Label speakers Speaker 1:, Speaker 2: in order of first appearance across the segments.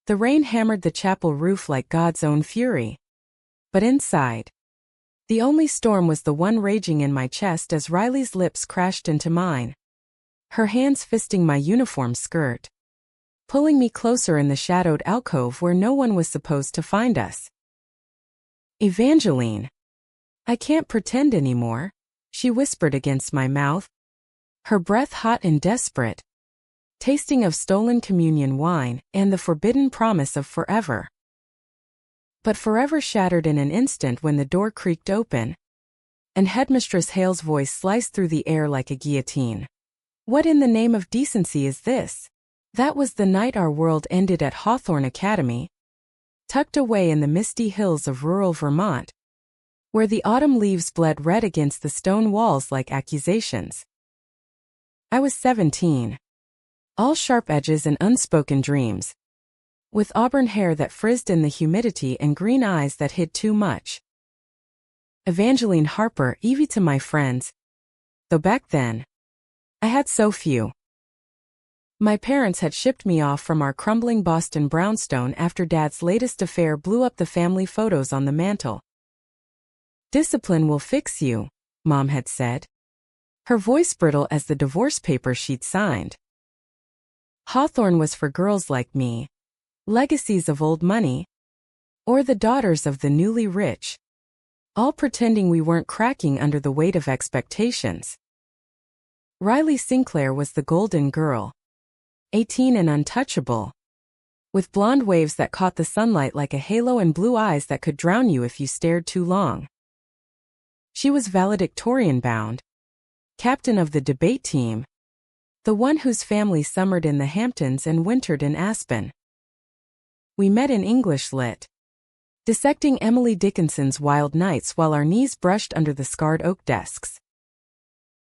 Speaker 1: The rain hammered the chapel roof like God's own fury. But inside, the only storm was the one raging in my chest as Riley's lips crashed into mine, her hands fisting my uniform skirt, pulling me closer in the shadowed alcove where no one was supposed to find us. "Evangeline, I can't pretend anymore," she whispered against my mouth, her breath hot and desperate, tasting of stolen communion wine and the forbidden promise of forever. But forever shattered in an instant when the door creaked open, and Headmistress Hale's voice sliced through the air like a guillotine. "What in the name of decency is this?" That was the night our world ended at Hawthorne Academy, tucked away in the misty hills of rural Vermont, where the autumn leaves bled red against the stone walls like accusations. I was 17. All sharp edges and unspoken dreams, with auburn hair that frizzed in the humidity and green eyes that hid too much. Evangeline Harper, Evie to my friends, though back then, I had so few. My parents had shipped me off from our crumbling Boston brownstone after Dad's latest affair blew up the family photos on the mantel. "Discipline will fix you," Mom had said, her voice brittle as the divorce papers she'd signed. Hawthorne was for girls like me, legacies of old money, or the daughters of the newly rich, all pretending we weren't cracking under the weight of expectations. Riley Sinclair was the golden girl, 18 and untouchable, with blonde waves that caught the sunlight like a halo and blue eyes that could drown you if you stared too long. She was valedictorian-bound, captain of the debate team, the one whose family summered in the Hamptons and wintered in Aspen. We met in English Lit, dissecting Emily Dickinson's Wild Nights while our knees brushed under the scarred oak desks.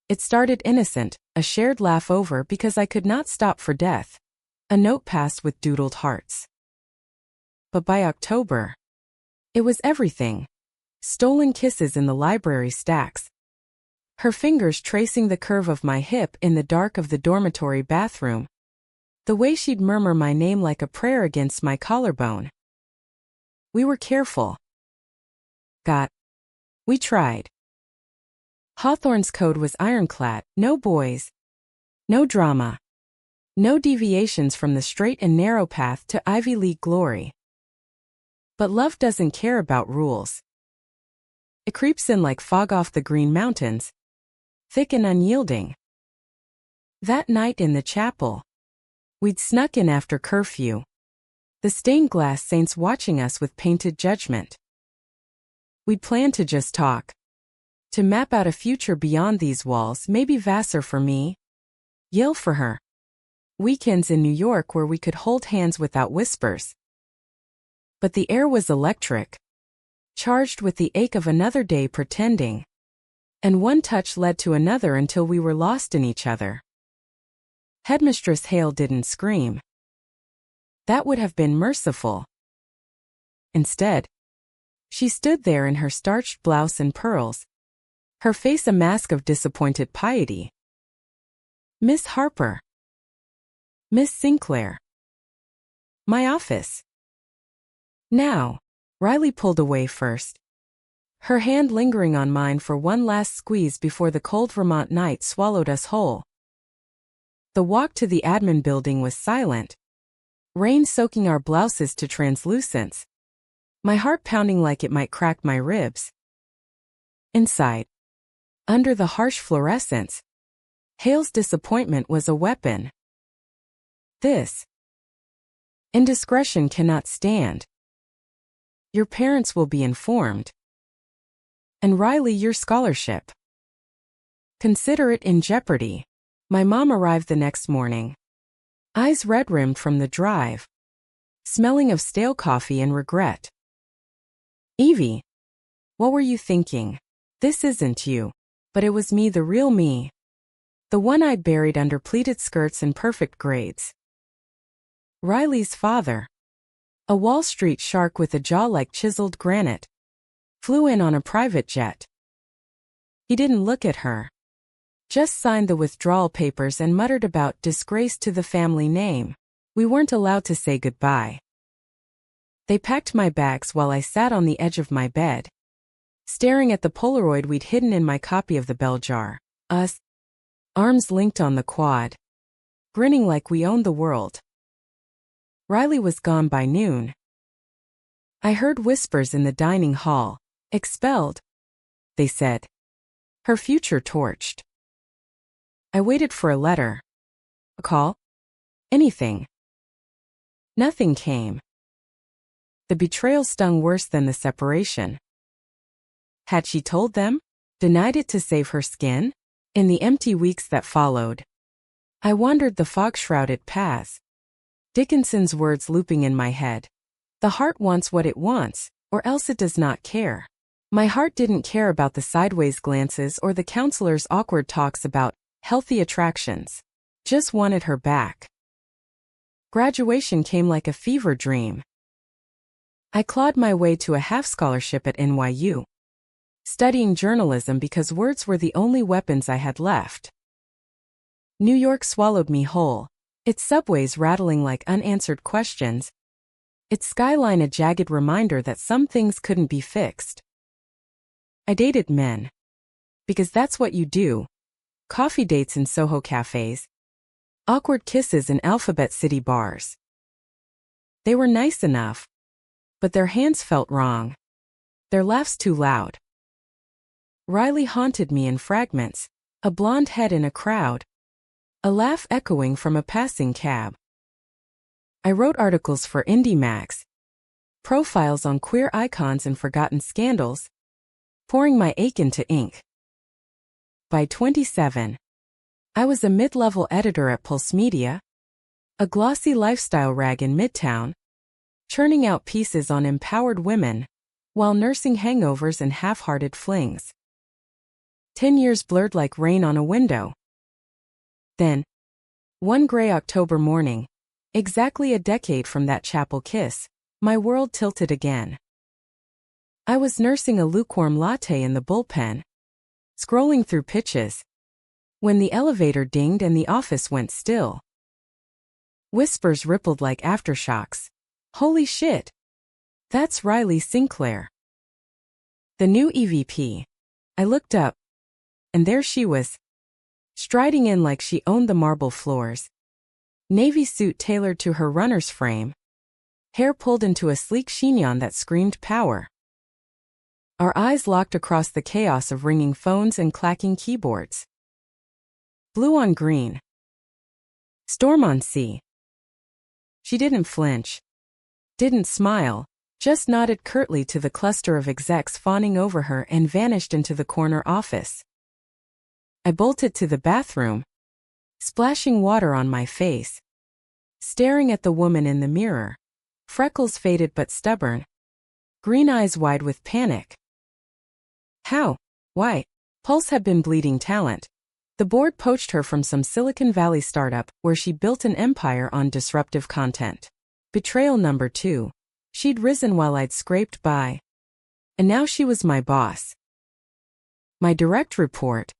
Speaker 1: It started innocent, a shared laugh over because I could not stop for death, a note passed with doodled hearts. But by October, it was everything. Stolen kisses in the library stacks, her fingers tracing the curve of my hip in the dark of the dormitory bathroom, the way she'd murmur my name like a prayer against my collarbone. We were careful. We tried. Hawthorne's code was ironclad: no boys, no drama, no deviations from the straight and narrow path to Ivy League glory. But love doesn't care about rules. It creeps in like fog off the Green Mountains, thick and unyielding. That night in the chapel, we'd snuck in after curfew, the stained glass saints watching us with painted judgment. We'd planned to just talk, to map out a future beyond these walls, maybe Vassar for me, Yale for her. Weekends in New York where we could hold hands without whispers. But the air was electric, charged with the ache of another day pretending, and one touch led to another until we were lost in each other. Headmistress Hale didn't scream. That would have been merciful. Instead, she stood there in her starched blouse and pearls, her face a mask of disappointed piety. "Miss Harper. Miss Sinclair. My office." "Now." Riley pulled away first, her hand lingering on mine for one last squeeze before the cold Vermont night swallowed us whole. The walk to the admin building was silent, rain soaking our blouses to translucence, my heart pounding like it might crack my ribs. Inside, under the harsh fluorescence, Hale's disappointment was a weapon. "This indiscretion cannot stand. Your parents will be informed. And Riley, your scholarship. Consider it in jeopardy." My mom arrived the next morning, eyes red-rimmed from the drive, smelling of stale coffee and regret. "Evie, what were you thinking? This isn't you." But it was me, the real me. The one I'd buried under pleated skirts and perfect grades. Riley's father, a Wall Street shark with a jaw like chiseled granite, flew in on a private jet. He didn't look at her, just signed the withdrawal papers and muttered about disgrace to the family name. We weren't allowed to say goodbye. They packed my bags while I sat on the edge of my bed, staring at the Polaroid we'd hidden in my copy of the bell jar. Us, arms linked on the quad, grinning like we owned the world. Riley was gone by noon. I heard whispers in the dining hall. Expelled, they said. Her future torched. I waited for a letter. A call? Anything. Nothing came. The betrayal stung worse than the separation. Had she told them? Denied it to save her skin? In the empty weeks that followed, I wandered the fog-shrouded paths, Dickinson's words looping in my head. The heart wants what it wants, or else it does not care. My heart didn't care about the sideways glances or the counselor's awkward talks about healthy attractions. Just wanted her back. Graduation came like a fever dream. I clawed my way to a half-scholarship at NYU, studying journalism because words were the only weapons I had left. New York swallowed me whole, its subways rattling like unanswered questions, its skyline a jagged reminder that some things couldn't be fixed. I dated men. Because that's what you do. Coffee dates in Soho cafes. Awkward kisses in Alphabet City bars. They were nice enough, but their hands felt wrong. Their laughs too loud. Riley haunted me in fragments, a blonde head in a crowd, a laugh echoing from a passing cab. I wrote articles for Indie Mags, profiles on queer icons and forgotten scandals, pouring my ache into ink. By 27, I was a mid-level editor at Pulse Media, a glossy lifestyle rag in Midtown, churning out pieces on empowered women, while nursing hangovers and half-hearted flings. 10 years blurred like rain on a window. Then, one gray October morning, exactly a decade from that chapel kiss, my world tilted again. I was nursing a lukewarm latte in the bullpen, scrolling through pitches, when the elevator dinged and the office went still. Whispers rippled like aftershocks. Holy shit! That's Riley Sinclair, the new EVP. I looked up, and there she was, striding in like she owned the marble floors. Navy suit tailored to her runner's frame, hair pulled into a sleek chignon that screamed power. Our eyes locked across the chaos of ringing phones and clacking keyboards. Blue on green. Storm on sea. She didn't flinch, didn't smile, just nodded curtly to the cluster of execs fawning over her and vanished into the corner office. I bolted to the bathroom, splashing water on my face, staring at the woman in the mirror, freckles faded but stubborn, green eyes wide with panic. How? Why? Pulse had been bleeding talent. The board poached her from some Silicon Valley startup where she built an empire on disruptive content. Betrayal number 2. She'd risen while I'd scraped by. And now she was my boss. My direct report.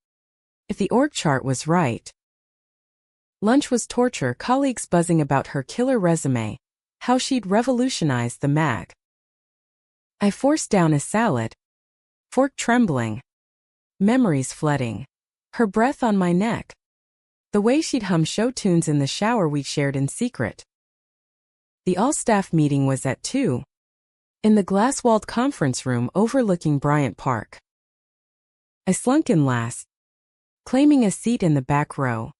Speaker 1: If the org chart was right. Lunch was torture, colleagues buzzing about her killer resume, how she'd revolutionized the mag. I forced down a salad, fork trembling, memories flooding, her breath on my neck, the way she'd hum show tunes in the shower we'd shared in secret. The all-staff meeting was at 2, in the glass-walled conference room overlooking Bryant Park. I slunk in last, claiming a seat in the back row,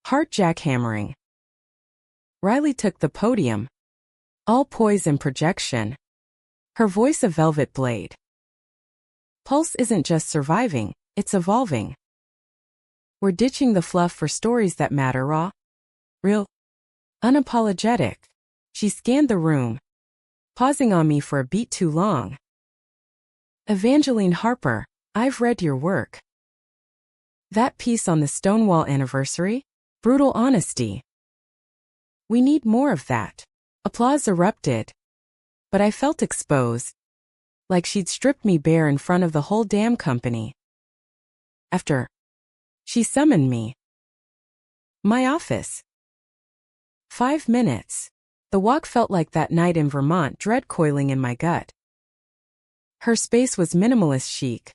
Speaker 1: heart jackhammering. Riley took the podium, all poise and projection, her voice a velvet blade. Pulse isn't just surviving, it's evolving. We're ditching the fluff for stories that matter, raw, real, unapologetic. She scanned the room, pausing on me for a beat too long. Evangeline Harper, I've read your work. That piece on the Stonewall anniversary? Brutal honesty. We need more of that. Applause erupted. But I felt exposed, like she'd stripped me bare in front of the whole damn company. After, she summoned me. My office. 5 minutes. The walk felt like that night in Vermont, dread coiling in my gut. Her space was minimalist chic.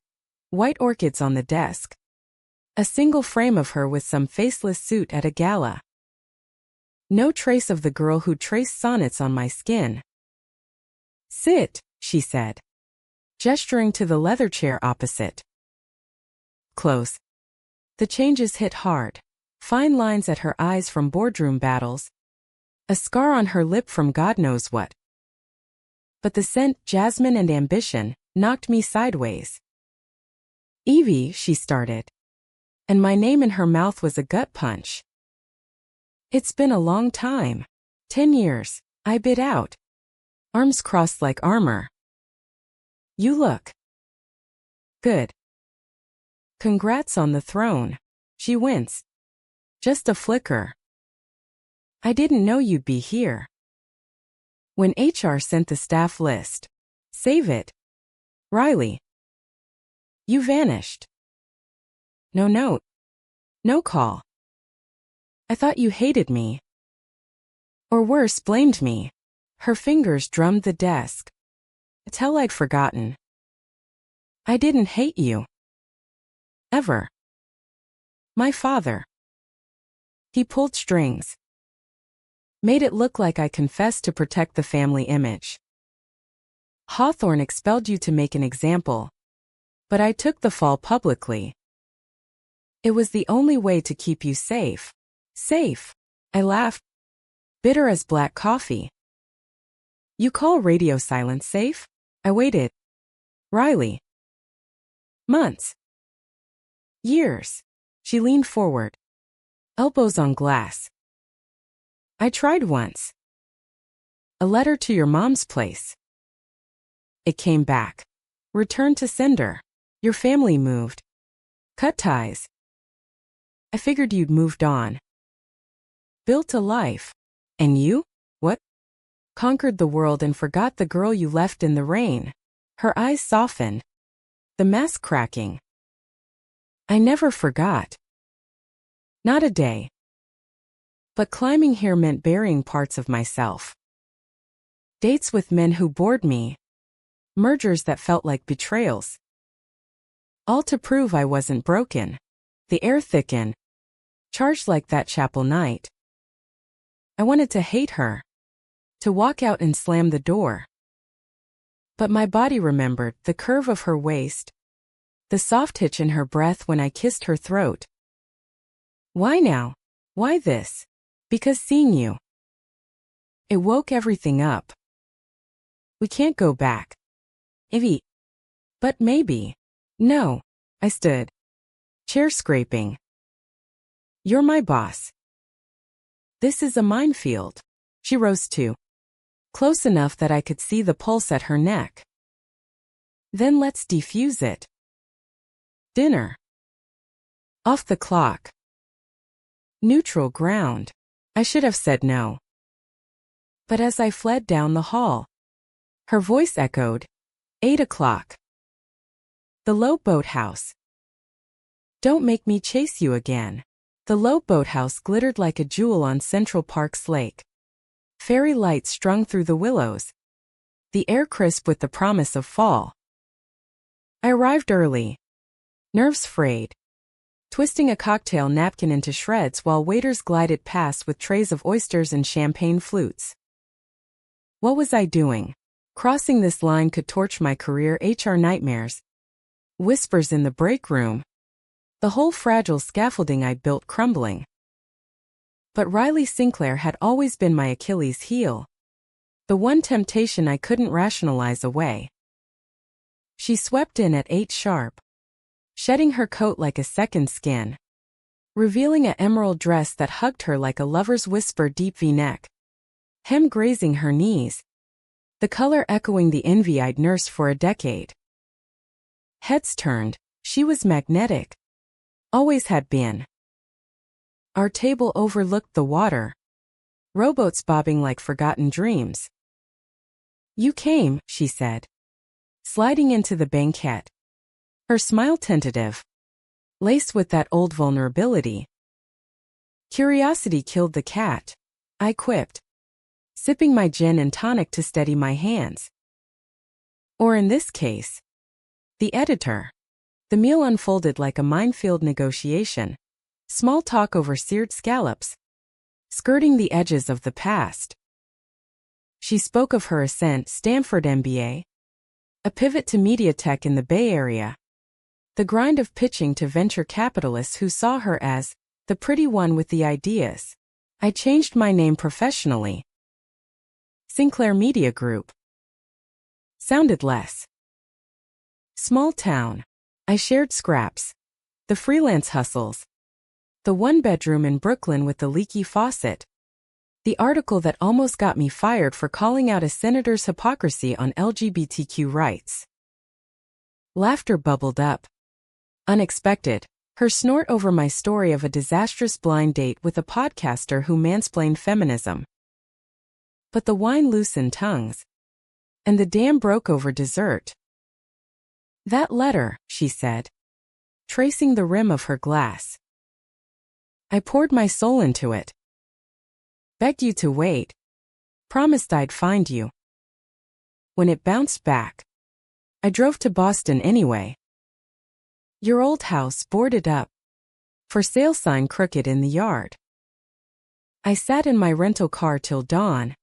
Speaker 1: White orchids on the desk. A single frame of her with some faceless suit at a gala. No trace of the girl who traced sonnets on my skin. "Sit," she said, gesturing to the leather chair opposite. Close. The changes hit hard. Fine lines at her eyes from boardroom battles. A scar on her lip from God knows what. But the scent, jasmine and ambition, knocked me sideways. "Evie," she started. And my name in her mouth was a gut punch. "It's been a long time. 10 years, I bit out. Arms crossed like armor. You look good." "Congrats on the throne." She winced. "Just a flicker. I didn't know you'd be here." "When HR sent the staff list." "Save it. Riley. You vanished. No note. No call. I thought you hated me. Or worse, blamed me." Her fingers drummed the desk. "Tell I'd forgotten. I didn't hate you. Ever. My father. He pulled strings. Made it look like I confessed to protect the family image. Hawthorne expelled you to make an example. But I took the fall publicly. It was the only way to keep you safe." "Safe?" I laughed. Bitter as black coffee. "You call radio silence safe?" I waited. "Riley. Months. Years." She leaned forward. Elbows on glass. "I tried once. A letter to your mom's place. It came back. Returned to sender. Your family moved. Cut ties. I figured you'd moved on. Built a life. And you? What? Conquered the world and forgot the girl you left in the rain." Her eyes softened. The mask cracking. "I never forgot. Not a day. But climbing here meant burying parts of myself. Dates with men who bored me. Mergers that felt like betrayals. All to prove I wasn't broken." The air thickened. Charged like that chapel night. I wanted to hate her. To walk out and slam the door. But my body remembered the curve of her waist. The soft hitch in her breath when I kissed her throat. "Why now? Why this?" "Because seeing you. It woke everything up. We can't go back. Evie. But maybe." "No." I stood. Chair scraping. "You're my boss. This is a minefield." She rose too. Close enough that I could see the pulse at her neck. "Then let's defuse it." "Dinner. Off the clock. Neutral ground." I should have said no. But as I fled down the hall, her voice echoed. 8 o'clock. The Low Boathouse. "Don't make me chase you again." The Low Boathouse glittered like a jewel on Central Park's lake. Fairy lights strung through the willows. The air crisp with the promise of fall. I arrived early. Nerves frayed. Twisting a cocktail napkin into shreds while waiters glided past with trays of oysters and champagne flutes. What was I doing? Crossing this line could torch my career. HR nightmares. Whispers in the break room. The whole fragile scaffolding I'd built crumbling. But Riley Sinclair had always been my Achilles heel. The one temptation I couldn't rationalize away. She swept in at 8 sharp. Shedding her coat like a second skin. Revealing an emerald dress that hugged her like a lover's whisper, deep V-neck. Hem grazing her knees. The color echoing the envy I'd nursed for a decade. Heads turned. She was magnetic. Always had been. Our table overlooked the water. Rowboats bobbing like forgotten dreams. "You came," she said. Sliding into the banquette. Her smile tentative. Laced with that old vulnerability. Curiosity killed the cat. I quipped. sipping my gin and tonic to steady my hands. Or in this case, the editor. The meal unfolded like a minefield negotiation. Small talk over seared scallops, skirting the edges of the past. She spoke of her ascent, Stanford MBA, a pivot to media tech in the Bay Area, the grind of pitching to venture capitalists who saw her as the pretty one with the ideas. I changed my name professionally. Sinclair Media Group. Sounded less. Small town. I shared scraps. The freelance hustles. The one-bedroom in Brooklyn with the leaky faucet. The article that almost got me fired for calling out a senator's hypocrisy on LGBTQ rights. Laughter bubbled up. Unexpected. Her snort over my story of a disastrous blind date with a podcaster who mansplained feminism. But the wine loosened tongues. And the dam broke over dessert. That letter, she said, tracing the rim of her glass. I poured my soul into it. Begged you to wait. Promised I'd find you. When it bounced back, I drove to Boston anyway. Your old house boarded up. For sale sign crooked in the yard. I sat in my rental car till dawn,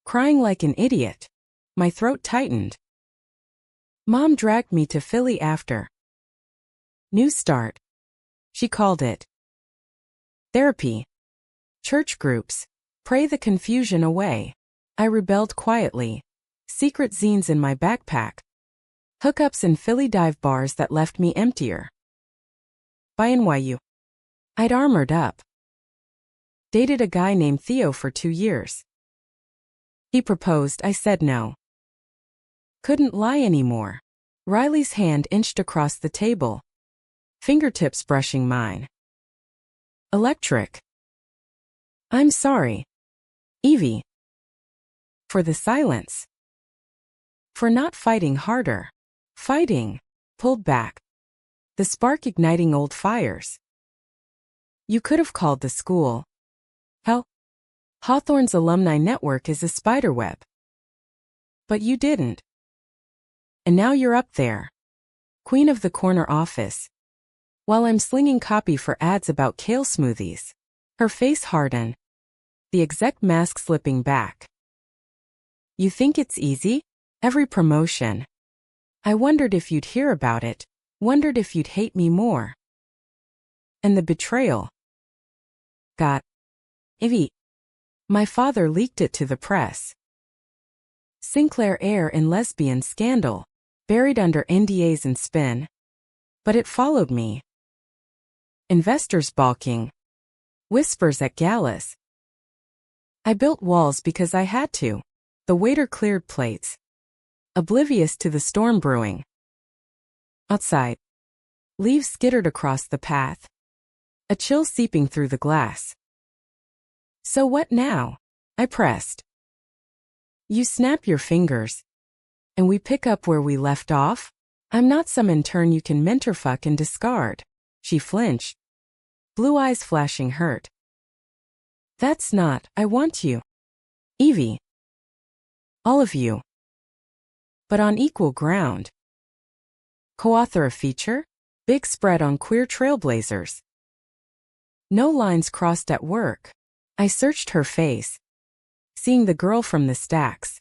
Speaker 1: crying like an idiot. My throat tightened. Mom dragged me to Philly after. New start. She called it. Therapy. Church groups. Pray the confusion away. I rebelled quietly. Secret zines in my backpack. Hookups in Philly dive bars that left me emptier. By NYU. I'd armored up. Dated a guy named Theo for 2 years. He proposed, I said no. Couldn't lie anymore. Riley's hand inched across the table. Fingertips brushing mine. Electric. I'm sorry. Evie. For the silence. For not fighting harder. Fighting. Pulled back. The spark igniting old fires. You could have called the school. Hell, Hawthorne's alumni network is a spiderweb. But you didn't. And now you're up there. Queen of the corner office. While I'm slinging copy for ads about kale smoothies. Her face hardened. The exec mask slipping back. You think it's easy? Every promotion. I wondered if you'd hear about it. Wondered if you'd hate me more. And the betrayal. Got. Evie. My father leaked it to the press. Sinclair heir in lesbian scandal. Buried under NDAs and spin. But it followed me. Investors balking. Whispers at galas. I built walls because I had to. The waiter cleared plates. Oblivious to the storm brewing. Outside. Leaves skittered across the path. A chill seeping through the glass. So what now? I pressed. You snap your fingers. And we pick up where we left off? I'm not some intern you can mentorfuck and discard. She flinched. Blue eyes flashing hurt. That's not, I want you. Evie. All of you. But on equal ground. Co-author a feature? Big spread on queer trailblazers. No lines crossed at work. I searched her face. Seeing the girl from the stacks.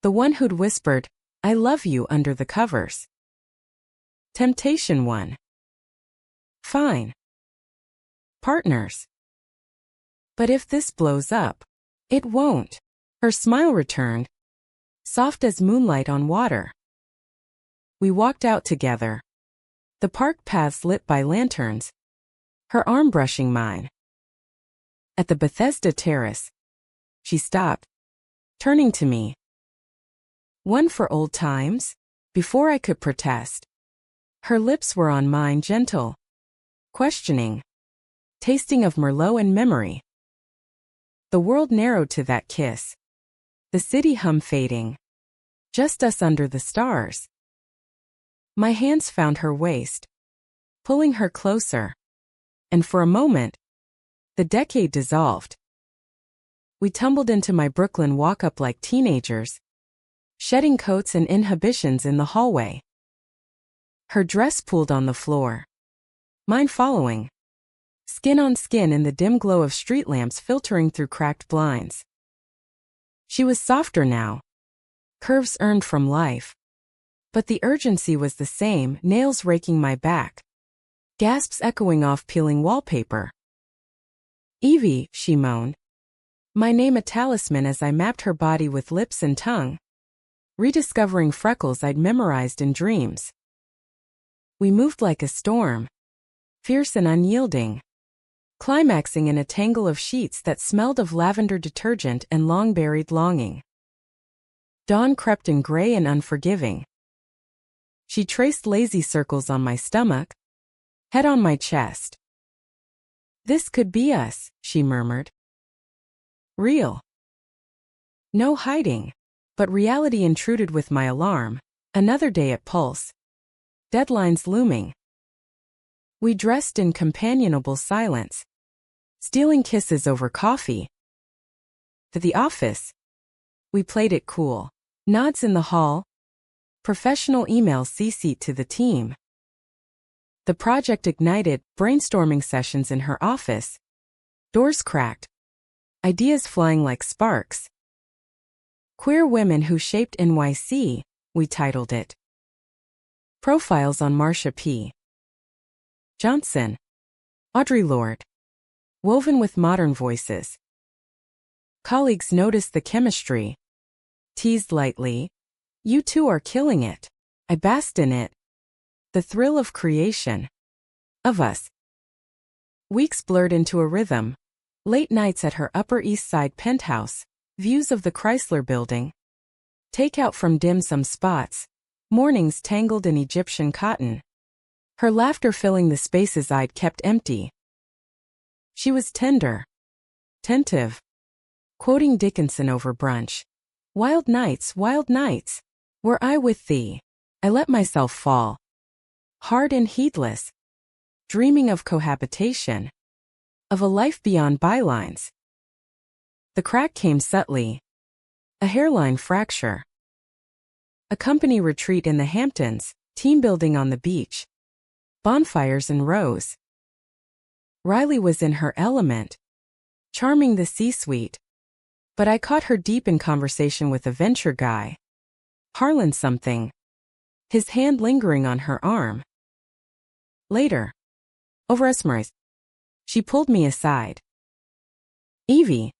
Speaker 1: The one who'd whispered, I love you under the covers. Temptation one. Fine. Partners. But if this blows up, it won't. Her smile returned. Soft as moonlight on water. We walked out together. The park paths lit by lanterns. Her arm brushing mine. At the Bethesda terrace. She stopped. Turning to me. One for old times? Before I could protest. Her lips were on mine, gentle. Questioning. Tasting of Merlot and memory. The world narrowed to that kiss. The city hum fading. Just us under the stars. My hands found her waist. Pulling her closer. And for a moment, the decade dissolved. We tumbled into my Brooklyn walk-up like teenagers, shedding coats and inhibitions in the hallway. Her dress pooled on the floor, mine following, skin on skin in the dim glow of street lamps filtering through cracked blinds. She was softer now, curves earned from life. But the urgency was the same, nails raking my back, gasps echoing off peeling wallpaper. "Evie," she moaned, my name a talisman as I mapped her body with lips and tongue, rediscovering freckles I'd memorized in dreams. We moved like a storm, fierce and unyielding, climaxing in a tangle of sheets that smelled of lavender detergent and long-buried longing. Dawn crept in gray and unforgiving. She traced lazy circles on my stomach, head on my chest. "This could be us," she murmured. Real. No hiding. But reality intruded with my alarm. Another day at Pulse. Deadlines looming. We dressed in companionable silence, stealing kisses over coffee. To the office. We played it cool. Nods in the hall. Professional emails CC'd to the team. The project ignited, brainstorming sessions in her office. Doors cracked. Ideas flying like sparks. Queer Women Who Shaped NYC, we titled it. Profiles on Marsha P. Johnson. Audre Lorde. Woven with modern voices. Colleagues noticed the chemistry. Teased lightly. "You two are killing it." I basked in it. The thrill of creation. Of us. Weeks blurred into a rhythm. Late nights at her Upper East Side penthouse. Views of the Chrysler Building. Takeout from dim sum spots. Mornings tangled in Egyptian cotton. Her laughter filling the spaces I'd kept empty. She was tender. Tentive. Quoting Dickinson over brunch. Wild nights, were I with thee. I let myself fall. Hard and heedless. Dreaming of cohabitation. Of a life beyond bylines. The crack came subtly. A hairline fracture. A company retreat in the Hamptons, team building on the beach. Bonfires and rows. Riley was in her element, charming the C-suite. But I caught her deep in conversation with a venture guy. Harlan something. His hand lingering on her arm. Later. Over Esmeralda. She pulled me aside. "Evie.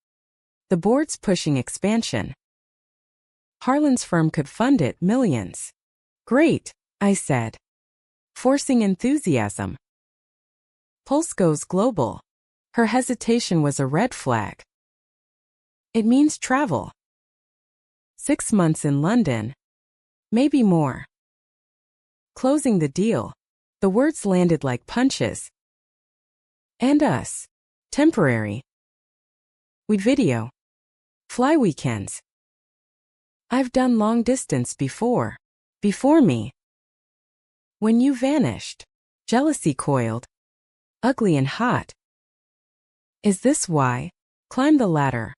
Speaker 1: The board's pushing expansion. Harlan's firm could fund it, millions." "Great," I said, forcing enthusiasm. "Pulse goes global." Her hesitation was a red flag. "It means travel. 6 months in London. Maybe more." Closing the deal. The words landed like punches. "And us. Temporary. We'd video. Fly weekends. I've done long distance before. Before me. When you vanished. Jealousy coiled. Ugly and hot. Is this why? Climb the ladder.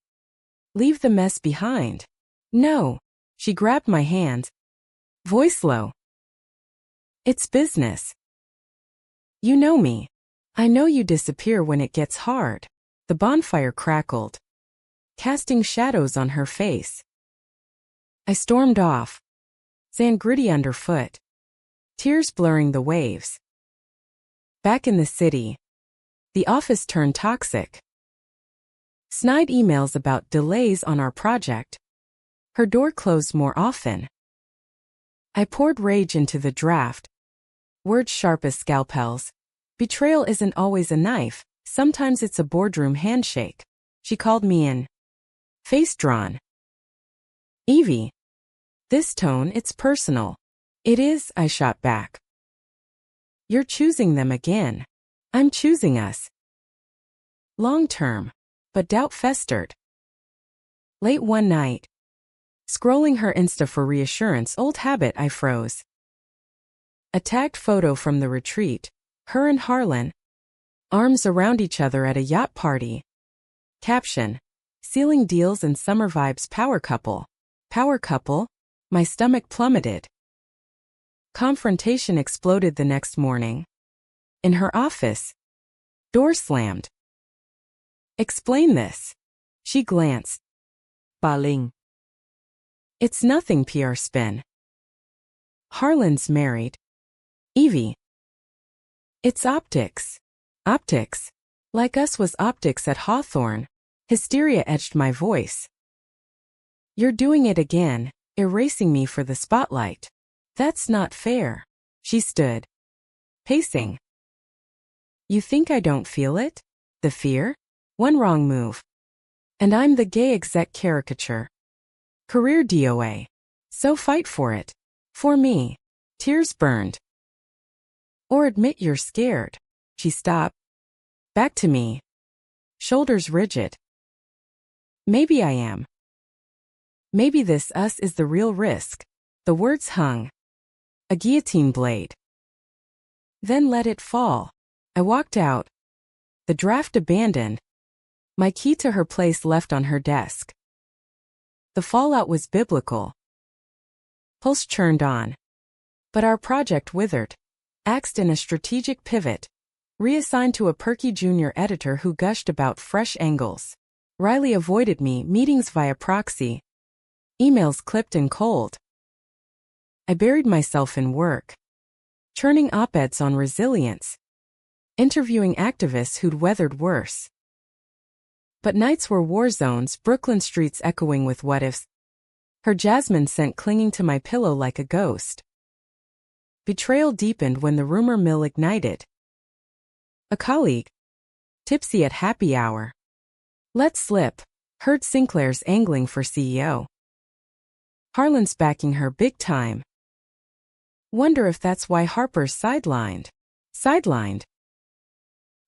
Speaker 1: Leave the mess behind." "No." She grabbed my hand. Voice low. "It's business. You know me. I know you disappear when it gets hard." The bonfire crackled, casting shadows on her face. I stormed off. Sand gritty underfoot. Tears blurring the waves. Back in the city. The office turned toxic. Snide emails about delays on our project. Her door closed more often. I poured rage into the draft. Words sharp as scalpels. Betrayal isn't always a knife, sometimes it's a boardroom handshake. She called me in. Face drawn. "Evie. This tone, it's personal." "It is," I shot back. "You're choosing them again. I'm choosing us. Long term." But doubt festered. Late one night. Scrolling her Insta for reassurance, old habit, I froze. A tagged photo from the retreat. Her and Harlan. Arms around each other at a yacht party. Caption. Sealing deals and summer vibes power couple. Power couple? My stomach plummeted. Confrontation exploded the next morning. In her office. Door slammed. Explain this. She glanced. Baling. It's nothing, PR spin. Harlan's married. Evie. It's optics. Optics. Like us was optics at Hawthorne. Hysteria edged my voice. You're doing it again, erasing me for the spotlight. That's not fair. She stood. Pacing. You think I don't feel it? The fear? One wrong move. And I'm the gay exec caricature. Career DOA. So fight for it. For me. Tears burned. Or admit you're scared. She stopped. Back to me. Shoulders rigid. Maybe I am. Maybe this us is the real risk. The words hung. A guillotine blade. Then let it fall. I walked out. The draft abandoned. My key to her place left on her desk. The fallout was biblical. Pulse churned on. But our project withered. Axed in a strategic pivot. Reassigned to a perky junior editor who gushed about fresh angles. Riley avoided me, meetings via proxy. Emails clipped and cold. I buried myself in work. Churning op-eds on resilience. Interviewing activists who'd weathered worse. But nights were war zones, Brooklyn streets echoing with what-ifs. Her jasmine scent clinging to my pillow like a ghost. Betrayal deepened when the rumor mill ignited. A colleague. Tipsy at happy hour. Let slip. Heard Sinclair's angling for CEO. Harlan's backing her big time. Wonder if that's why Harper's sidelined. Sidelined.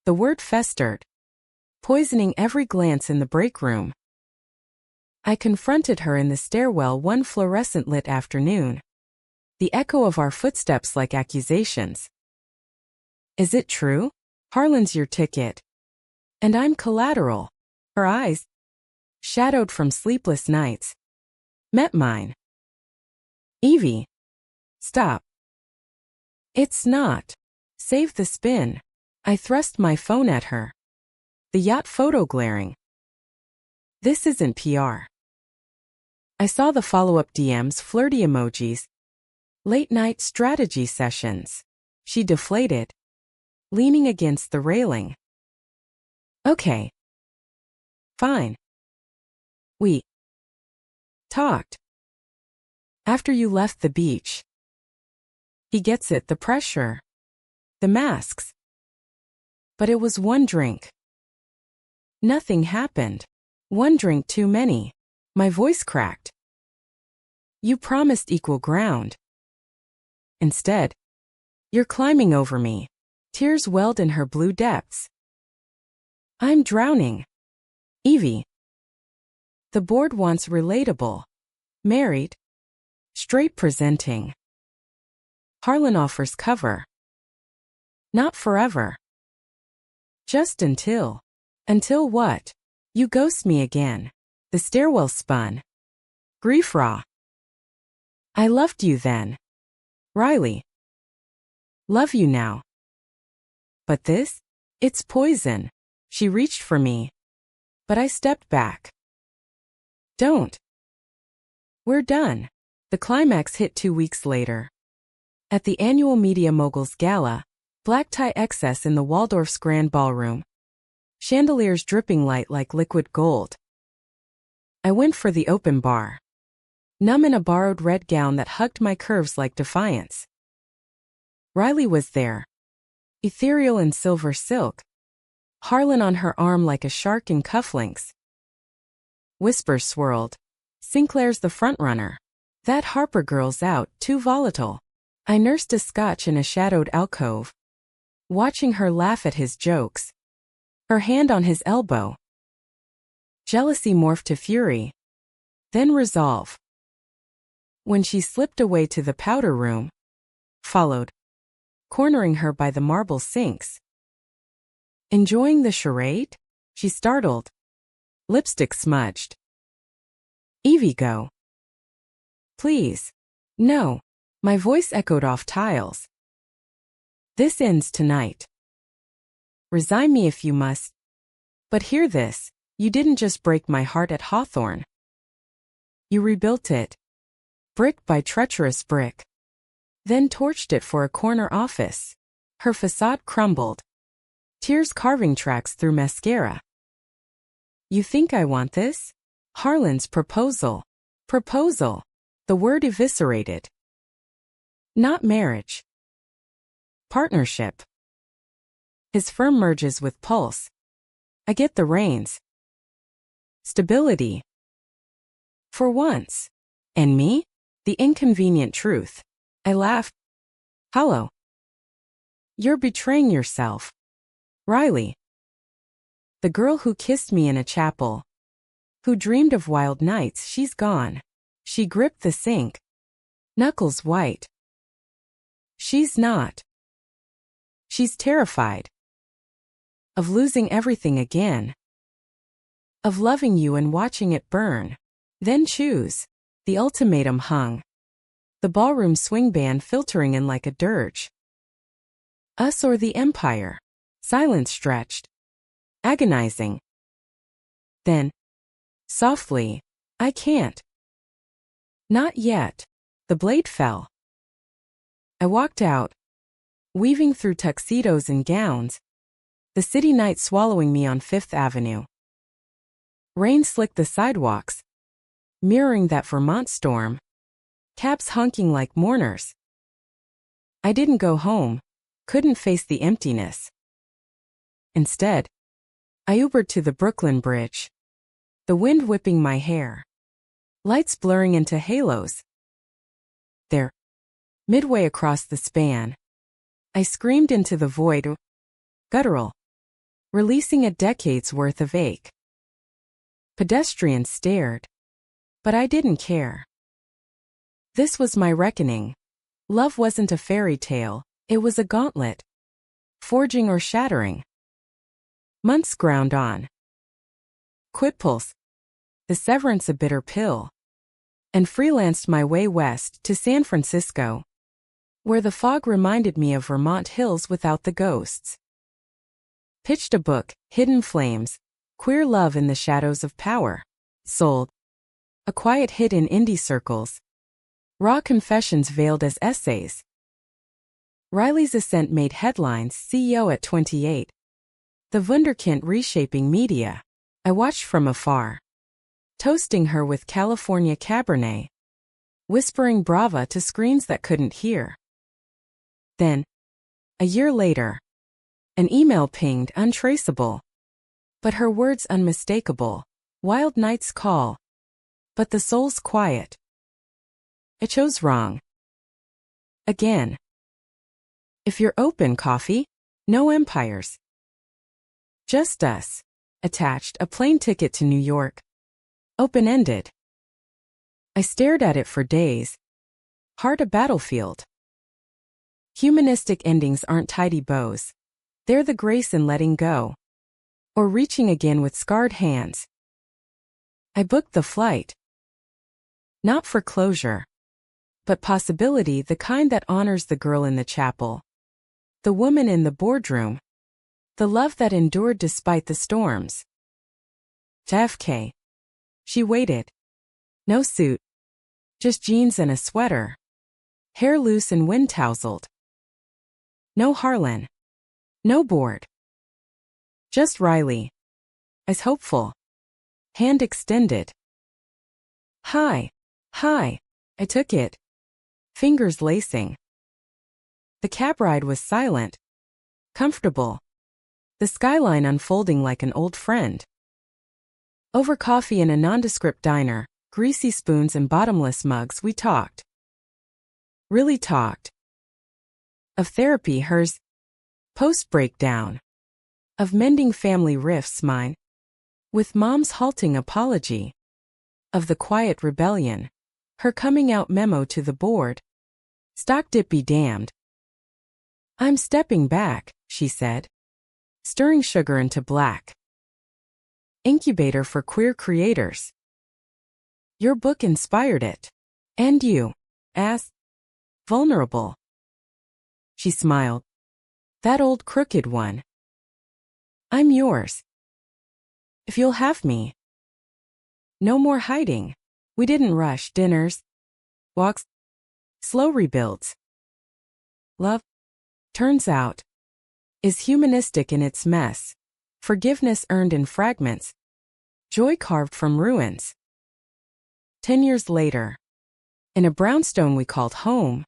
Speaker 1: The word festered. Poisoning every glance in the break room. I confronted her in the stairwell one fluorescent-lit afternoon. The echo of our footsteps like accusations. Is it true? Harlan's your ticket. And I'm collateral. Her eyes, shadowed from sleepless nights, met mine. Evie. Stop. It's not. Save the spin. I thrust my phone at her. The yacht photo glaring. This isn't PR. I saw the follow-up DMs, flirty emojis. Late-night strategy sessions. She deflated. Leaning against the railing. Okay. Fine. We talked. After you left the beach. He gets it, the pressure. The masks. But it was one drink. Nothing happened. One drink too many. My voice cracked. You promised equal ground. Instead, you're climbing over me. Tears welled in her blue depths. I'm drowning. Evie. The board wants relatable. Married. Straight presenting. Harlan offers cover. Not forever. Just until. Until what? You ghost me again. The stairwell spun. Grief raw. I loved you then. Riley. Love you now. But this? It's poison. She reached for me. But I stepped back. Don't. We're done. The climax hit 2 weeks later. At the annual Media Moguls Gala, black tie excess in the Waldorf's Grand Ballroom. Chandeliers dripping light like liquid gold. I went for the open bar. Numb in a borrowed red gown that hugged my curves like defiance. Riley was there. Ethereal in silver silk. Harlan on her arm like a shark in cufflinks. Whispers swirled. Sinclair's the frontrunner. That Harper girl's out, too volatile. I nursed a scotch in a shadowed alcove. Watching her laugh at his jokes. Her hand on his elbow. Jealousy morphed to fury. Then resolve. When she slipped away to the powder room. Followed. Cornering her by the marble sinks. Enjoying the charade? She startled. lipstick smudged. Evie, go. Please. No. My voice echoed off tiles. This ends tonight. Resign me if you must. But hear this, you didn't just break my heart at Hawthorne. You rebuilt it. Brick by treacherous brick. Then torched it for a corner office. Her facade crumbled. Tears carving tracks through mascara. You think I want this? Harlan's proposal. Proposal. The word eviscerated. Not marriage. Partnership. His firm merges with Pulse. I get the reins. Stability. For once. And me? The inconvenient truth. I laugh. Hollow. You're betraying yourself. Riley. The girl who kissed me in a chapel. Who dreamed of wild nights, she's gone. She gripped the sink. Knuckles white. She's not. She's terrified. Of losing everything again. Of loving you and watching it burn. Then choose. The ultimatum hung. The ballroom swing band filtering in like a dirge. Us or the Empire. Silence stretched. Agonizing. Then. Softly. I can't. Not yet. The blade fell. I walked out. Weaving through tuxedos and gowns. The city night swallowing me on Fifth Avenue. Rain slicked the sidewalks. Mirroring that Vermont storm. Cabs honking like mourners. I didn't go home. Couldn't face the emptiness. Instead, I Ubered to the Brooklyn Bridge. The wind whipping my hair. Lights blurring into halos. There. Midway across the span. I screamed into the void. Guttural. Releasing a decade's worth of ache. Pedestrians stared. But I didn't care. This was my reckoning. Love wasn't a fairy tale, it was a gauntlet. Forging or shattering. Months ground on. Quit Pulse. The severance a bitter pill. And freelanced my way west to San Francisco. Where the fog reminded me of Vermont hills without the ghosts. Pitched a book, Hidden Flames, Queer Love in the Shadows of Power. Sold. A quiet hit in indie circles. Raw confessions veiled as essays. Riley's ascent made headlines, CEO at 28. The wunderkind reshaping media. I watched from afar. Toasting her with California Cabernet. Whispering brava to screens that couldn't hear. Then, a year later, an email pinged, untraceable. But her words unmistakable. Wild nights call. But the soul's quiet. I chose wrong. Again. If you're open, coffee, no empires. Just us. Attached, a plane ticket to New York. Open-ended. I stared at it for days. Heart a battlefield. Humanistic endings aren't tidy bows. They're the grace in letting go. Or reaching again with scarred hands. I booked the flight. Not for closure. But possibility, the kind that honors the girl in the chapel. The woman in the boardroom. The love that endured despite the storms. To FK. She waited. No suit. Just jeans and a sweater. Hair loose and wind-tousled. No Harlan. No board. Just Riley. As hopeful. Hand extended. Hi. Hi. I took it. Fingers lacing. The cab ride was silent. Comfortable. The skyline unfolding like an old friend. Over coffee in a nondescript diner, greasy spoons and bottomless mugs, we talked. Really talked. Of therapy, hers. Post-breakdown. Of mending family rifts, mine. With mom's halting apology. Of the quiet rebellion. Her coming out memo to the board. Stock dip be damned. I'm stepping back, she said. Stirring sugar into black Incubator for queer creators. Your book inspired it. And you, as vulnerable. She smiled. That old crooked one. I'm yours. If you'll have me. No more hiding. We didn't rush dinners, walks, slow rebuilds. Love, turns out, is humanistic in its mess. Forgiveness earned in fragments. Joy carved from ruins. 10 years later, in a brownstone we called home,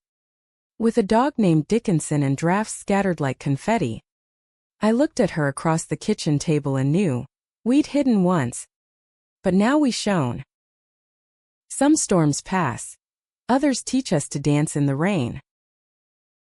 Speaker 1: with a dog named Dickinson and drafts scattered like confetti, I looked at her across the kitchen table and knew we'd hidden once, but now we shone. Some storms pass. Others teach us to dance in the rain.